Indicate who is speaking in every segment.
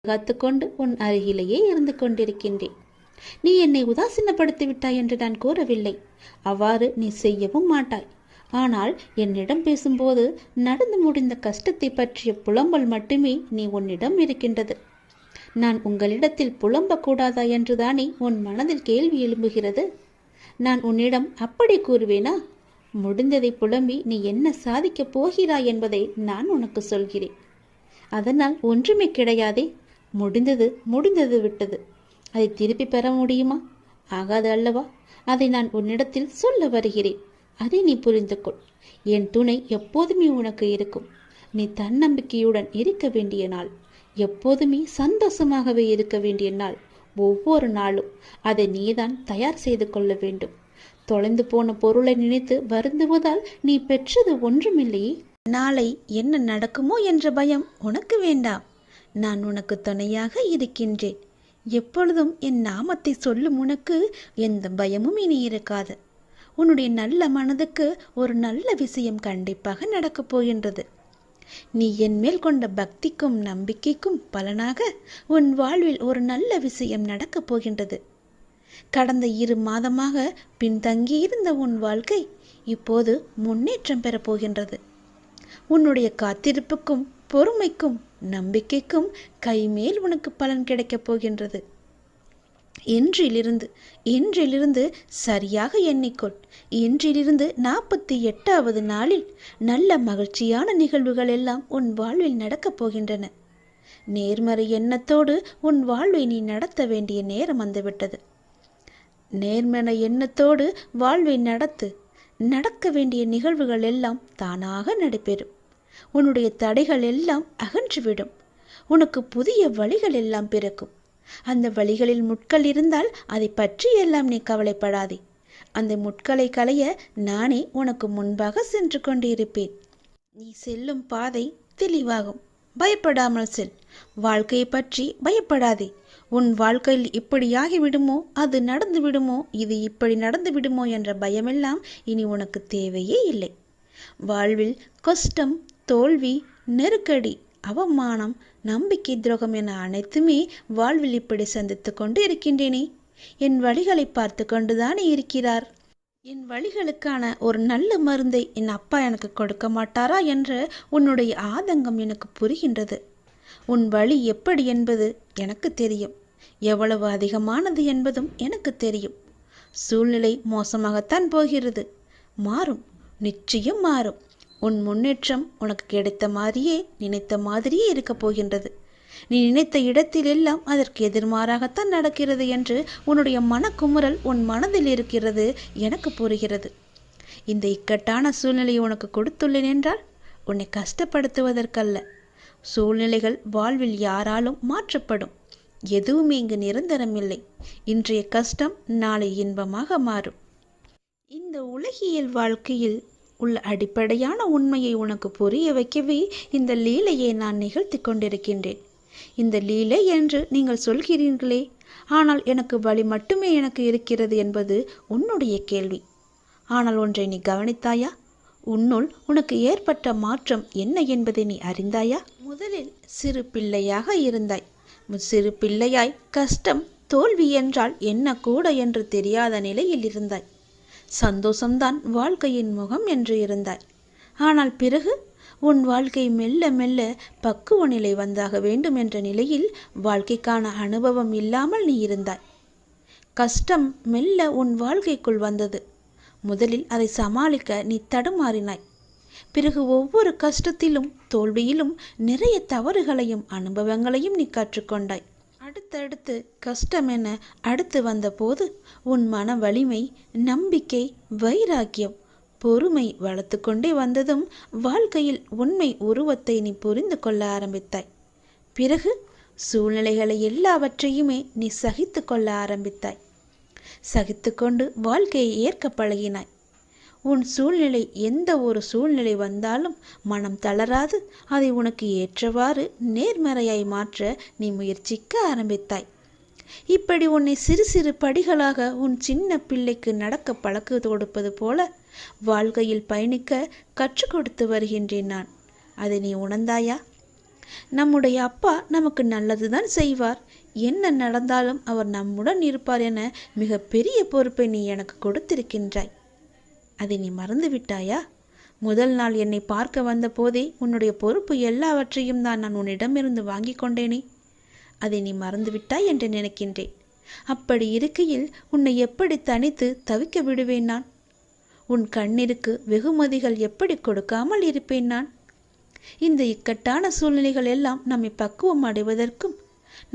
Speaker 1: காத்துக்கொண்டு உன் அருகிலேயே இருந்து கொண்டிருக்கின்றேன். நீ என்னை உதாசீனப்படுத்தி விட்டாய் என்று நான் கூறவில்லை. அவ்வாறு நீ செய்யவும் மாட்டாய். ஆனால் என்னிடம் பேசும்போது நடந்து முடிந்த கஷ்டத்தை பற்றிய புலம்பல் மட்டுமே நீ உன்னிடம் இருக்கின்றது. நான் உங்களிடத்தில் புலம்பக்கூடாதா என்றுதானே உன் மனதில் கேள்வி எழும்புகிறது. நான் உன்னிடம் அப்படி கூறுவேனா? முடிந்ததை புலம்பி நீ என்ன சாதிக்கப் போகிறாய் என்பதை நான் உனக்கு சொல்கிறேன். அதனால் ஒன்றுமே கிடையாதே. முடிந்தது விட்டது. அதை திருப்பி பெற முடியுமா? ஆகாது அல்லவா? அதை நான் உன்னிடத்தில் சொல்ல வருகிறேன். அதை நீ புரிந்து கொள். என் துணை எப்போதுமே உனக்கு இருக்கும். நீ தன்னம்பிக்கையுடன் இருக்க வேண்டிய நாள், எப்போதுமே சந்தோஷமாகவே இருக்க வேண்டிய நாள், ஒவ்வொரு நாளும் அதை நீதான் தயார் செய்து கொள்ள வேண்டும். தொலைந்து போன பொருளை நினைத்து வருந்துவதால் நீ பெற்றது ஒன்றுமில்லையே. நாளை என்ன நடக்குமோ என்ற பயம் உனக்கு வேண்டாம். நான் உனக்கு துணையாக இருக்கின்றேன். எப்பொழுதும் என் நாமத்தை சொல்லும் உனக்கு எந்த பயமும் இனி இருக்காது. உன்னுடைய நல்ல மனதுக்கு ஒரு நல்ல விஷயம் கண்டிப்பாக நடக்கப் போகின்றது. நீ என் மேல் கொண்ட பக்திக்கும் நம்பிக்கைக்கும் பலனாக உன் வாழ்வில் ஒரு நல்ல விஷயம் நடக்கப் போகின்றது. கடந்த 2 மாதமாக பின்தங்கியிருந்த உன் வாழ்க்கை இப்போது முன்னேற்றம் பெறப்போகின்றது. உன்னுடைய காத்திருப்புக்கும் பொறுமைக்கும் நம்பிக்கைக்கும் கைமேல் உனக்கு பலன் கிடைக்கப் போகின்றது. இன்றிலிருந்து சரியாக எண்ணிக்கொள். இன்றிலிருந்து 48வது நாளில் நல்ல மகிழ்ச்சியான நிகழ்வுகள் எல்லாம் உன் வாழ்வில் நடக்கப் போகின்றன. நேர்மறை எண்ணத்தோடு உன் வாழ்வை நீ நடத்த வேண்டிய நேரம் வந்துவிட்டது. நேர்மறை எண்ணத்தோடு வாழ்வை நடக்க வேண்டிய நிகழ்வுகள் எல்லாம் தானாக நடைபெறும். உன்னுடைய தடைகள் எல்லாம் அகன்றுவிடும். உனக்கு புதிய வழிகள் எல்லாம் பிறக்கும். அந்த வழிகளில் முட்கள் இருந்தால் அதை பற்றி எல்லாம் நீ கவலைப்படாதே. அந்த முட்களை களைய நானே உனக்கு முன்பாக சென்று கொண்டிருப்பேன். நீ செல்லும் பாதை தெளிவாகும். பயப்படாமல் செல். வாழ்க்கையை பற்றி பயப்படாதே. உன் வாழ்க்கையில் இப்படியாகி விடுமோ, அது நடந்து விடுமோ, இது இப்படி நடந்து விடுமோ என்ற பயமெல்லாம் இனி உனக்கு தேவையே இல்லை. வாழ்வில் கஷ்டம், தோல்வி, நெருக்கடி, அவமானம், நம்பிக்கை துரோகம் என அனைத்துமே வாழ்வில் இப்படி சந்தித்து கொண்டு இருக்கின்றேனே. என் வழிகளை பார்த்து கொண்டுதானே இருக்கிறார். என் வழிகளுக்கான ஒரு நல்ல மருந்தை என் அப்பா எனக்கு கொடுக்க மாட்டாரா என்ற உன்னுடைய ஆதங்கம் எனக்கு புரிகின்றது. உன் வழி எப்படி என்பது எனக்கு தெரியும். எவ்வளவு அதிகமானது என்பதும் எனக்கு தெரியும். சூழ்நிலை மோசமாகத்தான் போகிறது. மாறும், நிச்சயம் மாறும். உன் முன்னேற்றம் உனக்கு கிடைத்த மாதிரியே, நினைத்த மாதிரியே இருக்கப் போகின்றது. நீ நினைத்த இடத்தில் எல்லாம் அதற்கு எதிர்மாறாகத்தான் நடக்கிறது என்று உன்னுடைய மனக்குமுறல் உன் மனதில் இருக்கிறது. எனக்கு புரிகிறது. இந்த இக்கட்டான சூழ்நிலையை உனக்கு கொடுத்துள்ளேன் என்றால் உன்னை கஷ்டப்படுத்துவதற்கல்ல. சூழ்நிலைகள் வாழ்வில் யாராலும் மாற்றப்படும். எதுவுமே இங்கு நிரந்தரமில்லை. இன்றைய கஷ்டம் நாளை இன்பமாக மாறும். இந்த உலகியல் வாழ்க்கையில் உள்ள அடிப்படையான உண்மையை உனக்கு புரிய வைக்கவே இந்த லீலையை நான் நிகழ்த்தி கொண்டிருக்கின்றேன். இந்த லீலை என்று நீங்கள் சொல்கிறீர்களே, ஆனால் எனக்கு வழி மட்டுமே எனக்கு இருக்கிறது என்பது உன்னுடைய கேள்வி. ஆனால் ஒன்றை நீ கவனித்தாயா? உன்னுள் உனக்கு ஏற்பட்ட மாற்றம் என்ன என்பதை நீ அறிந்தாயா? முதலில் சிறு பிள்ளையாக இருந்தாய். சிறு பிள்ளையாய் கஷ்டம், தோல்வி என்றால் என்ன கூட என்று தெரியாத நிலையில் இருந்தாய். சந்தோஷம்தான் வாழ்க்கையின் முகம் என்று இருந்தாய். ஆனால் பிறகு உன் வாழ்க்கை மெல்ல மெல்ல பக்குவ நிலை வந்தாக வேண்டும் என்ற நிலையில் வாழ்க்கைக்கான அனுபவம் இல்லாமல் நீ இருந்தாய். கஷ்டம் மெல்ல உன் வாழ்க்கைக்குள் வந்தது. முதலில் அதை சமாளிக்க நீ தடுமாறினாய். பிறகு ஒவ்வொரு கஷ்டத்திலும் தோல்வியிலும் நிறைய தவறுகளையும் அனுபவங்களையும் நீ கற்றுக்கொண்டாய். அடுத்தடுத்து கஷ்டம் என அடுத்து வந்தபோது உன் மன வலிமை, நம்பிக்கை, வைராக்கியம், பொறுமை வளர்த்து கொண்டே வந்ததும் வாழ்க்கையில் உண்மை உருவத்தை நீ புரிந்து கொள்ள ஆரம்பித்தாய். பிறகு சூழ்நிலைகளை எல்லாவற்றையுமே நீ சகித்து கொள்ள ஆரம்பித்தாய். சகித்து கொண்டு வாழ்க்கையை ஏற்க பழகினாய். உன் சூழ்நிலை எந்த ஒரு சூழ்நிலை வந்தாலும் மனம் தளராது அதை உனக்கு ஏற்றவாறு நேர்மறையாய் மாற்ற நீ முயற்சிக்க ஆரம்பித்தாய். இப்படி உன்னை சிறு சிறு படிகளாக உன் சின்ன பிள்ளைக்கு நடக்க பழக்க கொடுப்பது போல வாழ்க்கையில் பயணிக்க கற்றுக் கொடுத்து வருகின்றேன் நான். அதை நீ உணர்ந்தாயா? நம்முடைய அப்பா நமக்கு நல்லதுதான் செய்வார், என்ன நடந்தாலும் அவர் நம்முடன் இருப்பார் என மிக பெரிய பொறுப்பை நீ எனக்கு கொடுத்திருக்கின்றாய். அதை நீ மறந்து விட்டாயா? முதல் நாள் என்னை பார்க்க வந்த போதே உன்னுடைய பொறுப்பு எல்லாவற்றையும் தான் நான் உன்னிடமிருந்து வாங்கி கொண்டேனே. அதை நீ மறந்துவிட்டாய் என்று நினைக்கின்றேன். அப்படி இருக்கையில் உன்னை எப்படி தனித்து தவிக்க விடுவேன் நான்? உன் கண்ணிற்கு வெகுமதிகள் எப்படி கொடுக்காமல் இருப்பேன் நான்? இந்த இக்கட்டான சூழ்நிலைகள் எல்லாம் நம்மை பக்குவம் அடைவதற்கும்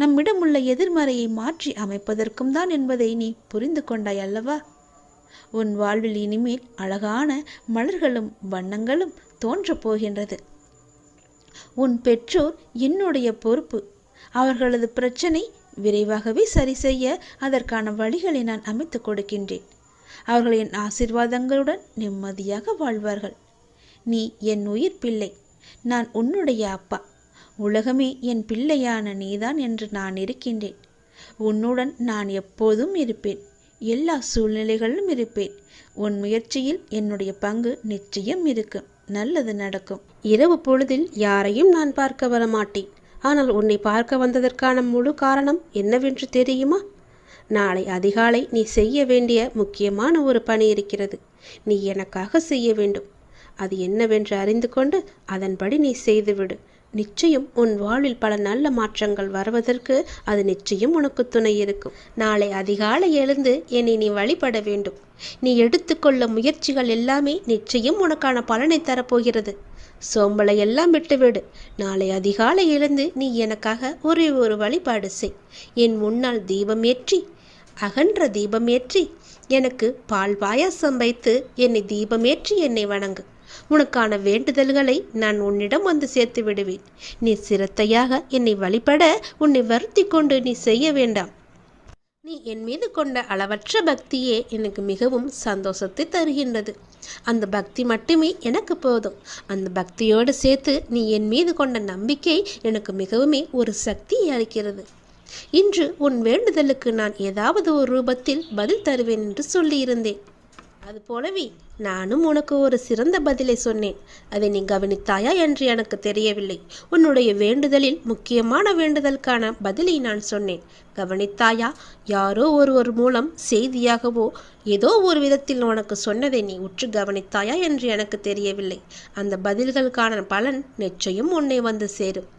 Speaker 1: நம்மிடம் உள்ள எதிர்மறையை மாற்றி அமைப்பதற்கும் தான் என்பதை நீ புரிந்து கொண்டாய் அல்லவா? உன் வாழ்வில் இனிமேல் அழகான மலர்களும் வண்ணங்களும் தோன்றப் போகின்றது. உன் பெற்றோர் என்னுடைய பொறுப்பு. அவர்களது பிரச்சனை விரைவாகவே சரி செய்ய அதற்கான வழிகளை நான் அமைத்து கொடுக்கின்றேன். அவர்கள் என் ஆசீர்வாதங்களுடன் நிம்மதியாக வாழ்வார்கள். நீ என் உயிர் பிள்ளை, நான் உன்னுடைய அப்பா. உலகமே என் பிள்ளையான நீதான் என்று நான் இருக்கின்றேன். உன்னுடன் நான் எப்போதும் இருப்பேன், எல்லா சூழ்நிலைகளிலும் இருப்பேன். உன் முயற்சியில் என்னுடைய பங்கு நிச்சயம் இருக்கும். நல்லது நடக்கும்.
Speaker 2: இரவு பொழுதில் யாரையும் நான் பார்க்க வர மாட்டேன். ஆனால் உன்னை பார்க்க வந்ததற்கான முழு காரணம் என்னவென்று தெரியுமா? நாளை அதிகாலை நீ செய்ய வேண்டிய முக்கியமான ஒரு பணி இருக்கிறது. நீ எனக்காக செய்ய வேண்டும். அது என்னவென்று அறிந்து கொண்டு அதன்படி நீ செய்துவிடு. நிச்சயம் உன் வாழ்வில் பல நல்ல மாற்றங்கள் வருவதற்கு அது நிச்சயம் உனக்கு துணை இருக்கும். நாளை அதிகாலை எழுந்து என்னை நீ வழிபட வேண்டும். நீ எடுத்துக்கொள்ள முயற்சிகள் எல்லாமே நிச்சயம் உனக்கான பலனை தரப்போகிறது. சோம்பலை எல்லாம் விட்டுவிடு. நாளை அதிகாலை எழுந்து நீ எனக்காக ஒரே ஒரு வழிபாடு செய். என் முன்னால் தீபம் ஏற்றி, அகன்ற தீபம் ஏற்றி, எனக்கு பால் பாயாசம் வைத்து என்னை தீபமேற்றி என்னை வணங்கு. உனக்கான வேண்டுதல்களை நான் உன்னிடம் வந்து சேர்த்து விடுவேன். நீ சிரத்தையாக என்னை வழிபட உன்னை வருத்தி கொண்டு நீ செய்ய வேண்டாம். நீ என் மீது கொண்ட அளவற்ற பக்தியே எனக்கு மிகவும் சந்தோஷத்தை தருகின்றது. அந்த பக்தி மட்டுமே எனக்கு போதும். அந்த பக்தியோடு சேர்த்து நீ என் மீது கொண்ட நம்பிக்கை எனக்கு மிகவுமே ஒரு சக்தியை அளிக்கிறது. இன்று உன் வேண்டுதலுக்கு நான் ஏதாவது ஒரு ரூபத்தில் பதில் தருவேன் என்று சொல்லியிருந்தேன். அதுபோலவே நானும் உனக்கு ஒரு சிறந்த பதிலை சொன்னேன். அதை நீ கவனித்தாயா என்று எனக்கு தெரியவில்லை. உன்னுடைய வேண்டுதலில் முக்கியமான வேண்டுதலுக்கான பதிலை நான் சொன்னேன். கவனித்தாயா? யாரோ ஒருவர் மூலம் செய்தியாகவோ ஏதோ ஒரு விதத்தில் உனக்கு சொன்னதை நீ உற்று கவனித்தாயா என்று எனக்கு தெரியவில்லை. அந்த பதில்களுக்கான பலன் நிச்சயம் உன்னை வந்து சேரும்.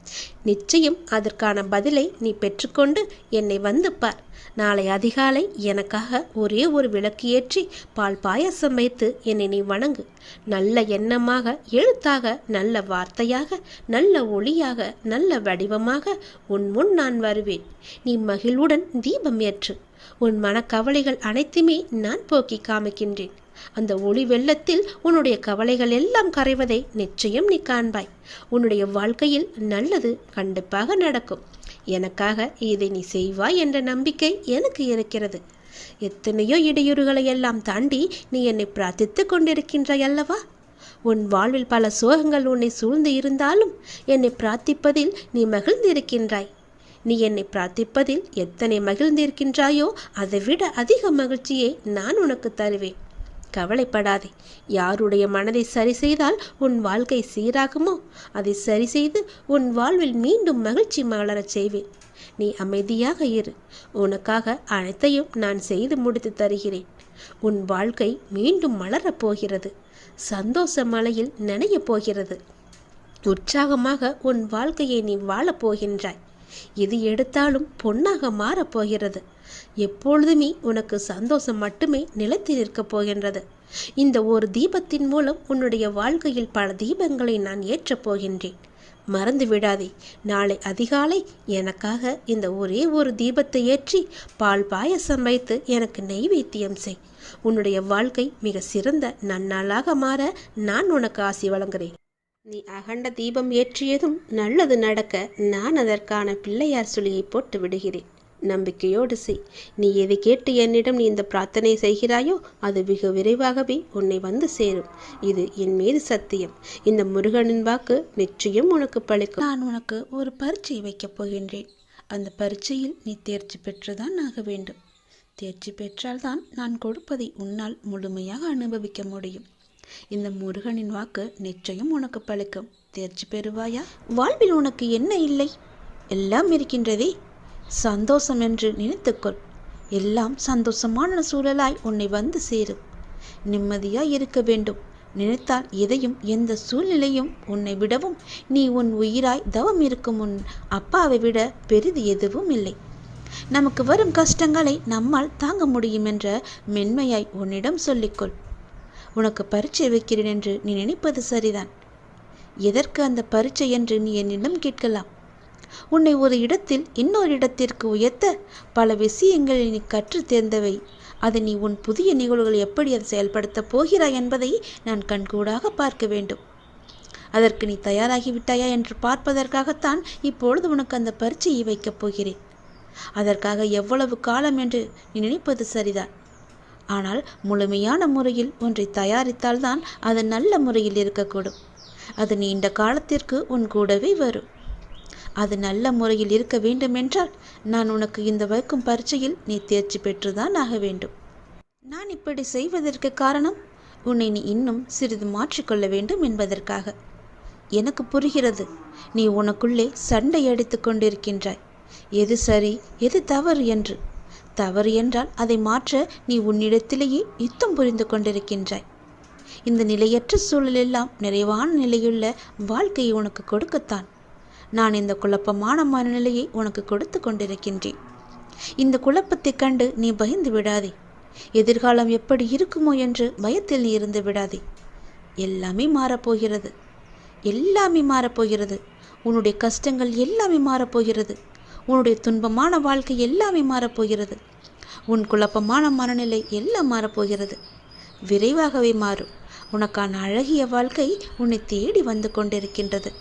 Speaker 2: நிச்சயம் அதற்கான பதிலை நீ பெற்றுக்கொண்டு என்னை வந்து பார். நாளை அதிகாலை எனக்காக ஒரே ஒரு விளக்கு ஏற்றி பால் பாயாசம் வைத்து என்னை நீ வணங்கு. நல்ல எண்ணமாக, எழுத்தாக, நல்ல வார்த்தையாக, நல்ல ஒளியாக, நல்ல வடிவமாக உன் முன் நான் வருவேன். நீ மகிழ்வுடன் தீபம் ஏற்று. உன் மனக்கவலைகள் அனைத்துமே நான் போக்கி காமிக்கின்றேன். அந்த ஒளி வெள்ளத்தில் உன்னுடைய கவலைகள் எல்லாம் கரைவதை நிச்சயம் நீ காண்பாய். உன்னுடைய வாழ்க்கையில் நல்லது கண்டிப்பாக நடக்கும். எனக்காக இதை நீ செய்வாய் என்ற நம்பிக்கை எனக்கு இருக்கிறது. எத்தனையோ இடையூறுகளை எல்லாம் தாண்டி நீ என்னை பிரார்த்தித்து கொண்டிருக்கின்றாய் அல்லவா? உன் வாழ்வில் பல சோகங்கள் உன்னை சூழ்ந்து இருந்தாலும் என்னை பிரார்த்திப்பதில் நீ மகிழ்ந்திருக்கின்றாய். நீ என்னை பிரார்த்திப்பதில் எத்தனை மகிழ்ந்திருக்கின்றாயோ அதைவிட அதிக மகிழ்ச்சியை நான் உனக்கு தருவேன். கவலைப்படாதே. யாருடைய மனதை சரி செய்தால் உன் வாழ்க்கை சீராகுமோ அதை சரி செய்து உன் வாழ்வில் மீண்டும் மகிழ்ச்சி மலரச் செய்வேன். நீ அமைதியாக இரு. உனக்காக அனைத்தையும் நான் செய்து முடித்து தருகிறேன். உன் வாழ்க்கை மீண்டும் மலரப் போகிறது. சந்தோஷ மலையில் நனையப் போகிறது. உற்சாகமாக உன் வாழ்க்கையை நீ வாழப் போகின்றாய். எது எடுத்தாலும் பொன்னாக மாறப்போகிறது. எப்பொழுதுமே உனக்கு சந்தோஷம் மட்டுமே நிலைத்து நிற்கப் போகின்றது. இந்த ஒரு தீபத்தின் மூலம் உன்னுடைய வாழ்க்கையில் பல தீபங்களை நான் ஏற்றப் போகின்றேன். மறந்து விடாதே. நாளை அதிகாலை எனக்காக இந்த ஒரே ஒரு தீபத்தை ஏற்றி பால் பாயசம் வைத்து எனக்கு நெய்வேத்தியம் செய். உன்னுடைய வாழ்க்கை மிக சிறந்த நன்னாளாக மாற நான் உனக்கு ஆசி வழங்குகிறேன். நீ அகண்ட தீபம் ஏற்றியதும் நல்லது நடக்க நான் அதற்கான பிள்ளையார் சுழியை போட்டு விடுகிறேன். நம்பிக்கையோடு செய். நீ எதை கேட்டு என்னிடம் நீ இந்த பிரார்த்தனை செய்கிறாயோ அது வெகு விரைவாகவே உன்னை வந்து சேரும். இது என் மீது சத்தியம். இந்த முருகனின் வாக்கு நிச்சயம் உனக்கு பழிக்கும்.
Speaker 1: நான் உனக்கு ஒரு பரீட்சை வைக்கப் போகின்றேன். அந்த பரீட்சையில் நீ தேர்ச்சி பெற்றுதான் ஆக வேண்டும். தேர்ச்சி பெற்றால்தான் நான் கொடுப்பதை உன்னால் முழுமையாக அனுபவிக்க முடியும். இந்த முருகனின் வாக்கு நிச்சயம் உனக்கு பழிக்கும். தேர்ச்சி பெறுவாயா? வாழ்வில் உனக்கு என்ன இல்லை? எல்லாம் இருக்கின்றதே. சந்தோஷம் என்று நினைத்துக்கொள். எல்லாம் சந்தோஷமான சூழலாய் உன்னை வந்து சேரும். நிம்மதியாய் இருக்க வேண்டும். நினைத்தால் எதையும் எந்த சூழ்நிலையும் உன்னை விடவும் நீ உன் உயிராய் தவம் இருக்கும் உன் அப்பாவை விட பெரிது எதுவும் இல்லை. நமக்கு வரும் கஷ்டங்களை நம்மால் தாங்க முடியும் என்ற மென்மையாய் உன்னிடம் சொல்லிக்கொள். உனக்கு பரீட்சை வைக்கிறேன் என்று நீ நினைப்பது சரிதான். எதற்கு அந்த பரீட்சை என்று நீ என்னிடம் கேட்கலாம். உன்னை ஒரு இடத்தில் இன்னொரு இடத்திற்கு உயர்த்த பல விஷயங்களை நீ கற்று தேர்ந்தவை. அதை நீ உன் புதிய நிகழ்வுகள் எப்படி அதை செயல்படுத்தப் போகிறாய் என்பதை நான் கண்கூடாக பார்க்க வேண்டும். அதற்கு நீ தயாராகிவிட்டாயா என்று பார்ப்பதற்காகத்தான் இப்பொழுது உனக்கு அந்த பரீட்சையை வைக்கப் போகிறேன். அதற்காக எவ்வளவு காலம் என்று நீ நினைப்பது சரிதான். ஆனால் முழுமையான முறையில் ஒன்றை தயாரித்தால்தான் அது நல்ல முறையில் இருக்கக்கூடும். அது நீண்ட காலத்திற்கு உன் கூடவே வரும். அது நல்ல முறையில் இருக்க வேண்டுமென்றால் நான் உனக்கு இந்த வைக்கும் பரீட்சையில் நீ தேர்ச்சி பெற்றுதான் ஆக வேண்டும். நான் இப்படி செய்வதற்கு காரணம் உன்னை நீ இன்னும் சிறிது மாற்றிக்கொள்ள வேண்டும் என்பதற்காக. எனக்கு புரிகிறது, நீ உனக்குள்ளே சண்டை அடித்து கொண்டிருக்கின்றாய். எது சரி எது தவறு என்று. தவறு என்றால் அதை மாற்ற நீ உன்னிடத்திலேயே யுத்தம் புரிந்து கொண்டிருக்கின்றாய். இந்த நிலையற்ற சூழலெல்லாம் நிறைவான நிலையுள்ள வாழ்க்கையை உனக்கு கொடுக்கத்தான் நான் இந்த குழப்பமான மனநிலையை உனக்கு கொடுத்து கொண்டிருக்கின்றேன். இந்த குழப்பத்தை கண்டு நீ பயந்து விடாதே. எதிர்காலம் எப்படி இருக்குமோ என்று பயத்தில் நீ இருந்து விடாதே. எல்லாமே மாறப்போகிறது. எல்லாமே மாறப்போகிறது. உன்னுடைய கஷ்டங்கள் எல்லாமே மாறப்போகிறது. உன்னுடைய துன்பமான வாழ்க்கை எல்லாமே மாறப்போகிறது. உன் குழப்பமான மனநிலை எல்லாம் மாறப்போகிறது. விரைவாகவே மாறும். உனக்கான அழகிய வாழ்க்கை உன்னை தேடி வந்து கொண்டிருக்கின்றது.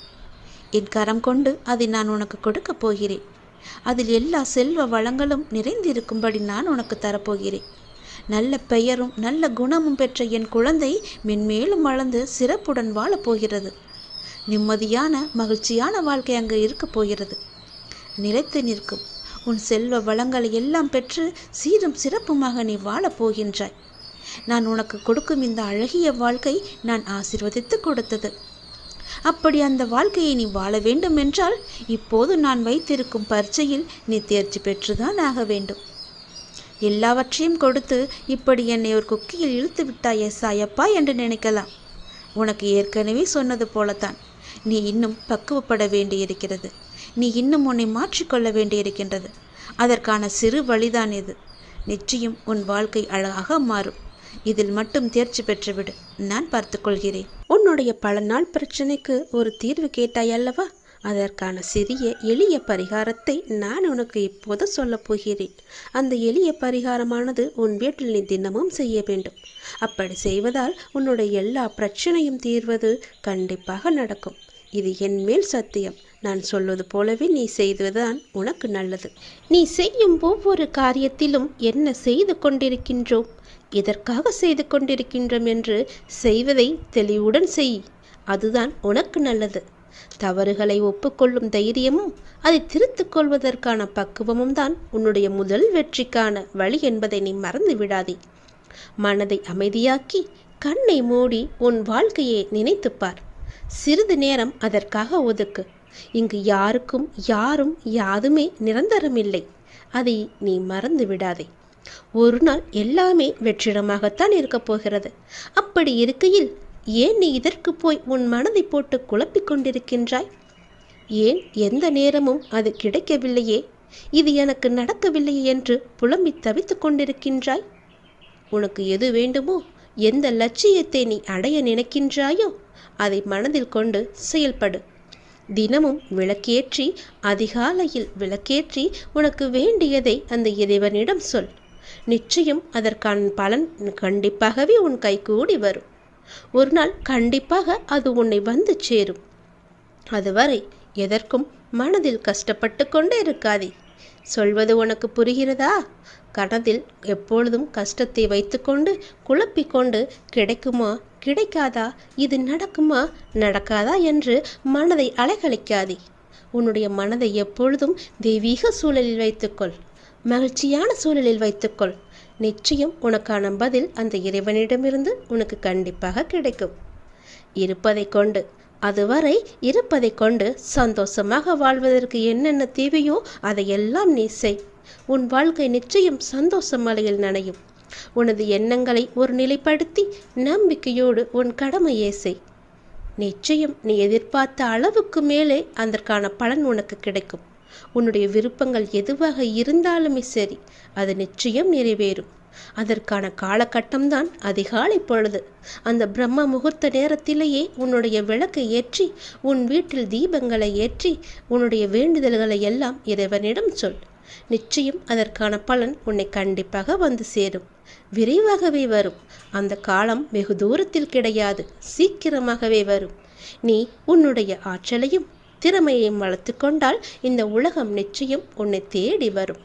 Speaker 1: என் கரம் கொண்டு அதை நான் உனக்கு கொடுக்கப் போகிறேன். அதில் எல்லா செல்வ வளங்களும் நிறைந்திருக்கும்படி நான் உனக்கு தரப்போகிறேன். நல்ல பெயரும் நல்ல குணமும் பெற்ற என் குழந்தை மென்மேலும் வளர்ந்து சிறப்புடன் வாழப்போகிறது. நிம்மதியான மகிழ்ச்சியான வாழ்க்கை அங்கு இருக்கப் போகிறது. நிலைத்து நிற்கும் உன் செல்வ வளங்களை எல்லாம் பெற்று சீரும் சிறப்புமாக நீ வாழப்போகின்றாய். நான் உனக்கு கொடுக்கும் இந்த அழகிய வாழ்க்கை நான் ஆசீர்வதித்து கொடுத்தது. அப்படி அந்த வாழ்க்கையை நீ வாழ வேண்டும் என்றால் இப்போது நான் வைத்திருக்கும் பரீட்சையில் நீ தேர்ச்சி பெற்றுதான் ஆக வேண்டும். எல்லாவற்றையும் கொடுத்து இப்படி என்னை ஒரு குக்கியில் இழுத்து விட்டாயே சாயப்பா என்று நினைக்கலாம். உனக்கு ஏற்கனவே சொன்னது போலத்தான். நீ இன்னும் பக்குவப்பட வேண்டியிருக்கிறது. நீ இன்னும் உன்னை மாற்றிக்கொள்ள வேண்டியிருக்கின்றது. அதற்கான சிறு வழிதான் இது. நிச்சயம் உன் வாழ்க்கை அழகாக மாறும். இதில் மட்டும் தேர்ச்சி பெற்றுவிடு. நான் பார்த்துக்கொள்கிறேன்.
Speaker 2: உன்னுடைய பல நாள் பிரச்சனைக்கு ஒரு தீர்வு கேட்டாய் அல்லவா? அதற்கான சிறிய எளிய பரிகாரத்தை நான் உனக்கு இப்போது சொல்லப் போகிறேன். அந்த எளிய பரிகாரமானது உன் வீட்டில் நீ தினமும் செய்ய வேண்டும். அப்படி செய்வதால் உன்னுடைய எல்லா பிரச்சனையும் தீர்வது கண்டிப்பாக நடக்கும். இது என் மேல் சத்தியம். நான் சொல்வது போலவே நீ செய்வதுதான் உனக்கு நல்லது. நீ செய்யும் ஒவ்வொரு காரியத்திலும் என்ன செய்து கொண்டிருக்கின்றோம், எதற்காக செய்து கொண்டிருக்கின்றோம் என்று செய்வதை தெளிவுடன் செய். அதுதான் உனக்கு நல்லது. தவறுகளை ஒப்புக்கொள்ளும் தைரியமும் அதை திருத்திக் கொள்வதற்கான பக்குவமும் தான் உன்னுடைய முதல் வெற்றிக்கான வழி என்பதை நீ மறந்து விடாதே. மனதை அமைதியாக்கி கண்ணை மூடி உன் வாழ்க்கையை நினைத்துப்பார். சிறிது நேரம் அதற்காக ஒதுக்கு. இங்கு யாருக்கும் யாரும் யாதுமே நிரந்தரமில்லை. அதை நீ மறந்து விடாதே. ஒரு நாள் எல்லாமே வெற்றிடமாகத்தான் இருக்கப் போகிறது. அப்படி இருக்கையில் ஏன் நீ இதற்கு போய் உன் மனதை போட்டு குழப்பிக் கொண்டிருக்கின்றாய்? ஏன் எந்த நேரமும் அது கிடைக்கவில்லையே, இது எனக்கு நடக்கவில்லையே என்று புலம்பி தவித்து கொண்டிருக்கின்றாய்? உனக்கு எது வேண்டுமோ, எந்த லட்சியத்தை நீ அடைய நினைக்கின்றாயோ அதை மனதில் கொண்டு செயல்படு. தினமும் விளக்கேற்றி, அதிகாலையில் விளக்கேற்றி உனக்கு வேண்டியதை அந்த இறைவனிடம் சொல். நிச்சயம் அதற்கான பலன் கண்டிப்பாகவே உன் கைகூடி வரும். ஒரு நாள் கண்டிப்பாக அது உன்னை வந்து சேரும். அதுவரை எதற்கும் மனதில் கஷ்டப்பட்டு கொண்டே இருக்காதே. சொல்வது உனக்கு புரிகிறதா? கனதில் எப்பொழுதும் கஷ்டத்தை வைத்துக்கொண்டு குழப்பிக்கொண்டு கிடைக்குமா கிடைக்காதா, இது நடக்குமா நடக்காதா என்று மனதை அலைகழிக்காதே. உன்னுடைய மனதை எப்பொழுதும் தெய்வீக சூழலில் வைத்துக்கொள். மகிழ்ச்சியான சூழலில் வைத்துக்கொள். நிச்சயம் உனக்கான பதில் அந்த இறைவனிடமிருந்து உனக்கு கண்டிப்பாக கிடைக்கும். இருப்பதை கொண்டு அதுவரை இருப்பதை கொண்டு சந்தோஷமாக வாழ்வதற்கு என்னென்ன தேவையோ அதையெல்லாம் நீ செய். உன் வாழ்க்கை நிச்சயம் சந்தோஷ மலையில் நனையும். உனது எண்ணங்களை ஒரு நிலைப்படுத்தி நம்பிக்கையோடு உன் கடமையை செய். நிச்சயம் நீ எதிர்பார்த்த அளவுக்கு மேலே அதற்கான பலன் உனக்கு கிடைக்கும். உன்னுடைய விருப்பங்கள் எதுவாக இருந்தாலுமே சரி, அது நிச்சயம் நிறைவேறும். அதற்கான காலகட்டம்தான் அதிகாலை பொழுது. அந்த பிரம்ம முகூர்த்த நேரத்திலேயே உன்னுடைய விளக்கை ஏற்றி, உன் வீட்டில் தீபங்களை ஏற்றி, உன்னுடைய வேண்டுதல்களை எல்லாம் இறைவனிடம் சொல். நிச்சயம் அதற்கான பலன் உன்னை கண்டிப்பாக வந்து சேரும். விரைவாகவே வரும். அந்த காலம் வெகு தூரத்தில் கிடையாது, சீக்கிரமாகவே வரும். நீ உன்னுடைய ஆற்றலையும் திறமையையும் வளர்த்து கொண்டால் இந்த உலகம் நிச்சயம் உன்னை தேடி வரும்.